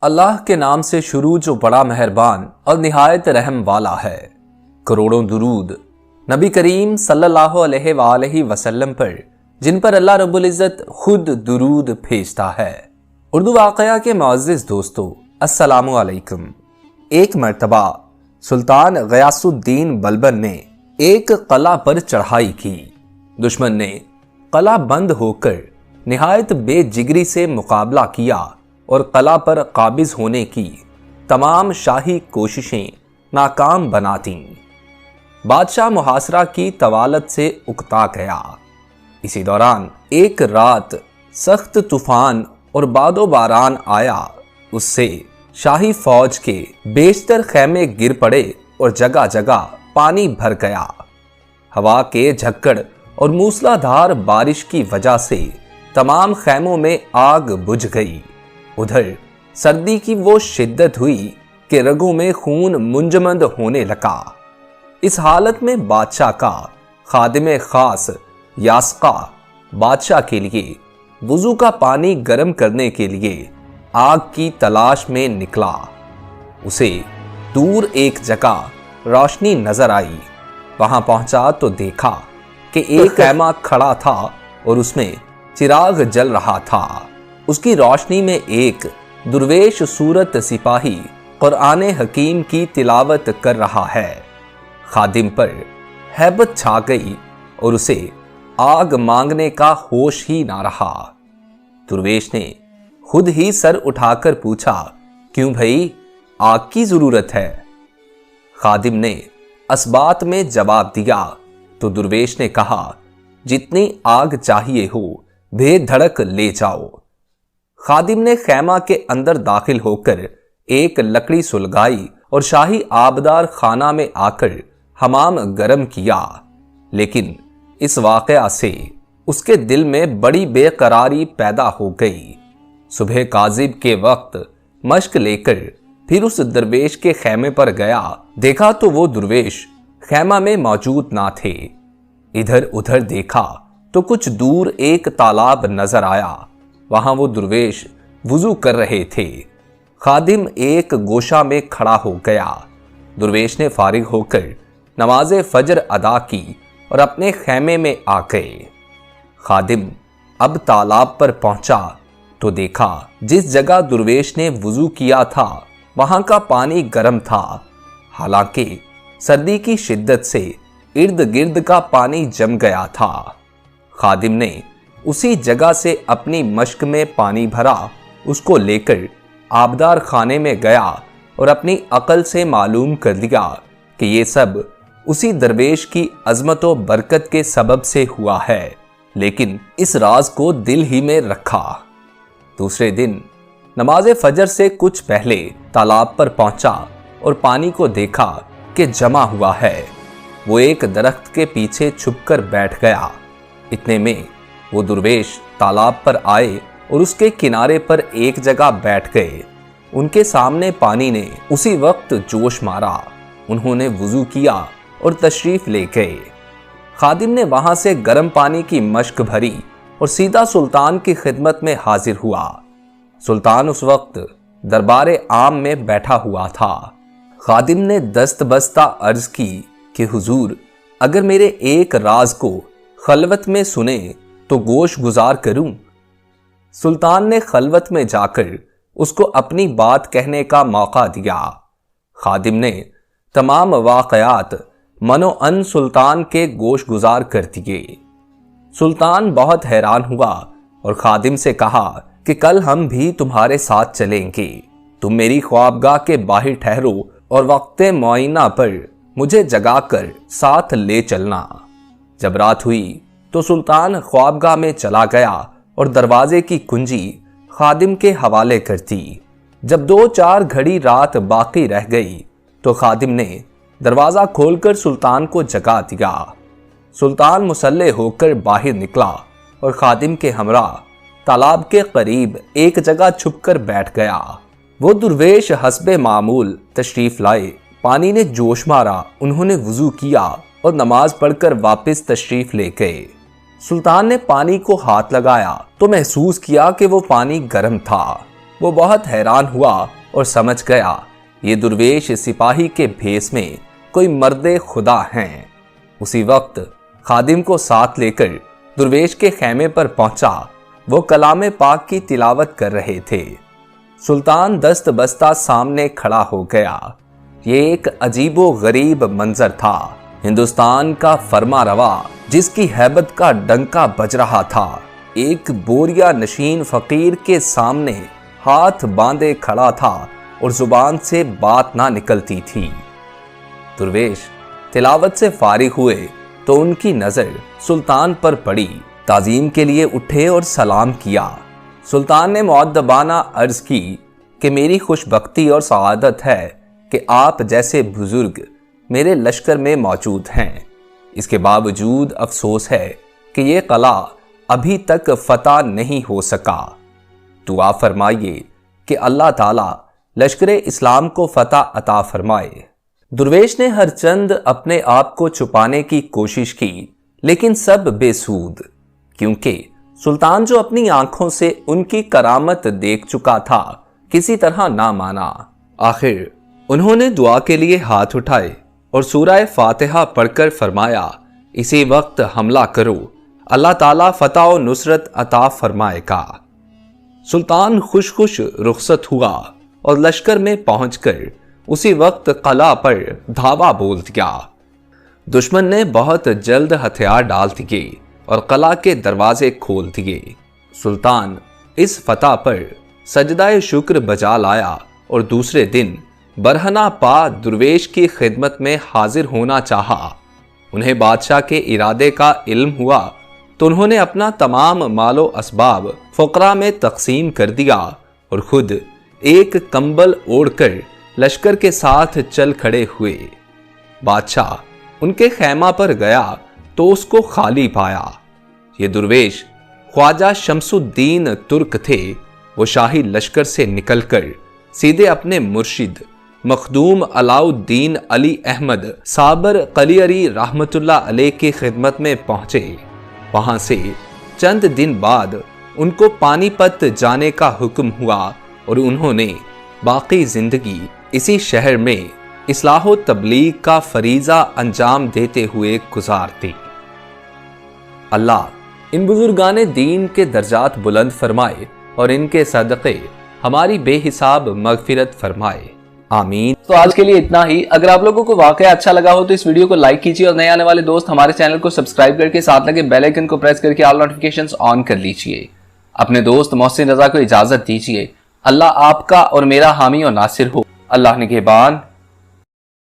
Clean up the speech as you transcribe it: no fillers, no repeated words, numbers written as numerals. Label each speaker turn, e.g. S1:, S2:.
S1: اللہ کے نام سے شروع جو بڑا مہربان اور نہایت رحم والا ہے۔ کروڑوں درود نبی کریم صلی اللہ علیہ وآلہ وسلم پر، جن پر اللہ رب العزت خود درود بھیجتا ہے۔ اردو واقعہ کے معزز دوستو، السلام علیکم۔ ایک مرتبہ سلطان غیاث الدین بلبن نے ایک قلعہ پر چڑھائی کی۔ دشمن نے قلعہ بند ہو کر نہایت بے جگری سے مقابلہ کیا اور قلعہ پر قابض ہونے کی تمام شاہی کوششیں ناکام بنا دیں۔ بادشاہ محاصرہ کی طوالت سے اکتا گیا۔ اسی دوران ایک رات سخت طوفان اور باد و باران آیا، اس سے شاہی فوج کے بیشتر خیمے گر پڑے اور جگہ جگہ پانی بھر گیا۔ ہوا کے جھکڑ اور موسلا دھار بارش کی وجہ سے تمام خیموں میں آگ بجھ گئی۔ ادھر سردی کی وہ شدت ہوئی کہ رگوں میں خون منجمد ہونے لگا۔ اس حالت میں بادشاہ کا خادم خاص یاسقا بادشاہ کے لیے وضو کا پانی گرم کرنے کے لیے آگ کی تلاش میں نکلا۔ اسے دور ایک جگہ روشنی نظر آئی۔ وہاں پہنچا تو دیکھا کہ ایک خیمہ کھڑا تھا اور اس میں چراغ جل رہا تھا۔ اس کی روشنی میں ایک درویش صورت سپاہی قرآن حکیم کی تلاوت کر رہا ہے۔ خادم پر ہیبت چھا گئی اور اسے آگ مانگنے کا ہوش ہی نہ رہا۔ درویش نے خود ہی سر اٹھا کر پوچھا، کیوں بھائی، آگ کی ضرورت ہے؟ خادم نے اسبات میں جواب دیا تو درویش نے کہا، جتنی آگ چاہیے ہو بے دھڑک لے جاؤ۔ خادم نے خیمہ کے اندر داخل ہو کر ایک لکڑی سلگائی اور شاہی آبدار خانہ میں آ کر حمام گرم کیا، لیکن اس واقعہ سے اس کے دل میں بڑی بے قراری پیدا ہو گئی۔ صبح کاذب کے وقت مشک لے کر پھر اس درویش کے خیمے پر گیا، دیکھا تو وہ درویش خیمہ میں موجود نہ تھے۔ ادھر ادھر دیکھا تو کچھ دور ایک تالاب نظر آیا، وہاں وہ درویش وضو کر رہے تھے۔ خادم ایک گوشہ میں کھڑا ہو گیا۔ درویش نے فارغ ہو کر نماز فجر ادا کی اور اپنے خیمے میں آ گئے۔ خادم اب تالاب پر پہنچا تو دیکھا جس جگہ درویش نے وضو کیا تھا وہاں کا پانی گرم تھا، حالانکہ سردی کی شدت سے ارد گرد کا پانی جم گیا تھا۔ خادم نے اسی جگہ سے اپنی مشک میں پانی بھرا، اس کو لے کر آبدار خانے میں گیا اور اپنی عقل سے معلوم کر لیا کہ یہ سب اسی درویش کی عظمت و برکت کے سبب سے ہوا ہے، لیکن اس راز کو دل ہی میں رکھا۔ دوسرے دن نماز فجر سے کچھ پہلے تالاب پر پہنچا اور پانی کو دیکھا کہ جمع ہوا ہے۔ وہ ایک درخت کے پیچھے چھپ کر بیٹھ گیا۔ اتنے میں وہ درویش تالاب پر آئے اور اس کے کنارے پر ایک جگہ بیٹھ گئے۔ ان کے سامنے پانی نے اسی وقت جوش مارا۔ انہوں نے وضو کیا اور تشریف لے گئے۔ خادم نے وہاں سے گرم پانی کی مشک بھری اور سیدھا سلطان کی خدمت میں حاضر ہوا۔ سلطان اس وقت دربار عام میں بیٹھا ہوا تھا۔ خادم نے دست بستہ عرض کی کہ حضور، اگر میرے ایک راز کو خلوت میں سنیں تو گوش گزار کروں۔ سلطان نے خلوت میں جا کر اس کو اپنی بات کہنے کا موقع دیا۔ خادم نے تمام واقعات منو ان سلطان کے گوش گزار کر دیے۔ سلطان بہت حیران ہوا اور خادم سے کہا کہ کل ہم بھی تمہارے ساتھ چلیں گے۔ تم میری خوابگاہ کے باہر ٹھہرو اور وقت معینہ پر مجھے جگا کر ساتھ لے چلنا۔ جب رات ہوئی تو سلطان خوابگاہ میں چلا گیا اور دروازے کی کنجی خادم کے حوالے کر دی۔ جب 2-4 گھڑی رات باقی رہ گئی تو خادم نے دروازہ کھول کر سلطان کو جگا دیا۔ سلطان مسلح ہو کر باہر نکلا اور خادم کے ہمراہ تالاب کے قریب ایک جگہ چھپ کر بیٹھ گیا۔ وہ درویش حسب معمول تشریف لائے۔ پانی نے جوش مارا، انہوں نے وضو کیا اور نماز پڑھ کر واپس تشریف لے گئے۔ سلطان نے پانی کو ہاتھ لگایا تو محسوس کیا کہ وہ پانی گرم تھا۔ وہ بہت حیران ہوا اور سمجھ گیا یہ درویش سپاہی کے بھیس میں کوئی مرد خدا ہیں۔ اسی وقت خادم کو ساتھ لے کر درویش کے خیمے پر پہنچا۔ وہ کلام پاک کی تلاوت کر رہے تھے۔ سلطان دست بستہ سامنے کھڑا ہو گیا۔ یہ ایک عجیب و غریب منظر تھا۔ ہندوستان کا فرما روا جس کی ہیبت کا ڈنکا بج رہا تھا، ایک بوریا نشین فقیر کے سامنے ہاتھ باندھے کھڑا تھا اور زبان سے بات نہ نکلتی تھی۔ درویش تلاوت سے فارغ ہوئے تو ان کی نظر سلطان پر پڑی۔ تعظیم کے لیے اٹھے اور سلام کیا۔ سلطان نے مؤدبانہ عرض کی کہ میری خوش بختی اور سعادت ہے کہ آپ جیسے بزرگ میرے لشکر میں موجود ہیں۔ اس کے باوجود افسوس ہے کہ یہ قلعہ ابھی تک فتح نہیں ہو سکا۔ دعا فرمائیے کہ اللہ تعالیٰ لشکر اسلام کو فتح عطا فرمائے۔ درویش نے ہر چند اپنے آپ کو چھپانے کی کوشش کی، لیکن سب بے سود، کیونکہ سلطان جو اپنی آنکھوں سے ان کی کرامت دیکھ چکا تھا کسی طرح نہ مانا۔ آخر انہوں نے دعا کے لیے ہاتھ اٹھائے اور سورہ فاتحہ پڑھ کر فرمایا، اسی وقت حملہ کرو، اللہ تعالیٰ فتح و نصرت عطا فرمائے گا۔ سلطان خوش خوش رخصت ہوا اور لشکر میں پہنچ کر اسی وقت قلعہ پر دھاوا بول دیا۔ دشمن نے بہت جلد ہتھیار ڈال دیے اور قلعہ کے دروازے کھول دیے۔ سلطان اس فتح پر سجدہ شکر بجا لایا اور دوسرے دن برہنہ پا درویش کی خدمت میں حاضر ہونا چاہا۔ انہیں بادشاہ کے ارادے کا علم ہوا تو انہوں نے اپنا تمام مال و اسباب فقراء میں تقسیم کر دیا اور خود ایک کمبل اوڑھ کر لشکر کے ساتھ چل کھڑے ہوئے۔ بادشاہ ان کے خیمہ پر گیا تو اس کو خالی پایا۔ یہ درویش خواجہ شمس الدین ترک تھے۔ وہ شاہی لشکر سے نکل کر سیدھے اپنے مرشد مخدوم علاء الدین علی احمد صابر قلیعری رحمت اللہ علیہ کی خدمت میں پہنچے۔ وہاں سے چند دن بعد ان کو پانی پت جانے کا حکم ہوا اور انہوں نے باقی زندگی اسی شہر میں اصلاح و تبلیغ کا فریضہ انجام دیتے ہوئے گزار دی۔ اللہ ان بزرگان دین کے درجات بلند فرمائے اور ان کے صدقے ہماری بے حساب مغفرت فرمائے، آمین۔
S2: تو آج کے لیے اتنا ہی۔ اگر آپ لوگوں کو واقعہ اچھا لگا ہو تو اس ویڈیو کو لائک کیجیے اور نئے آنے والے دوست ہمارے چینل کو سبسکرائب کر کے ساتھ لگے بیل آئیکن کو پریس کر کے آل نوٹیفیکیشنز آن کر لیجیے۔ اپنے دوست محسن رضا کو اجازت دیجیے۔ اللہ آپ کا اور میرا حامی اور ناصر ہو۔ اللہ نگہبان۔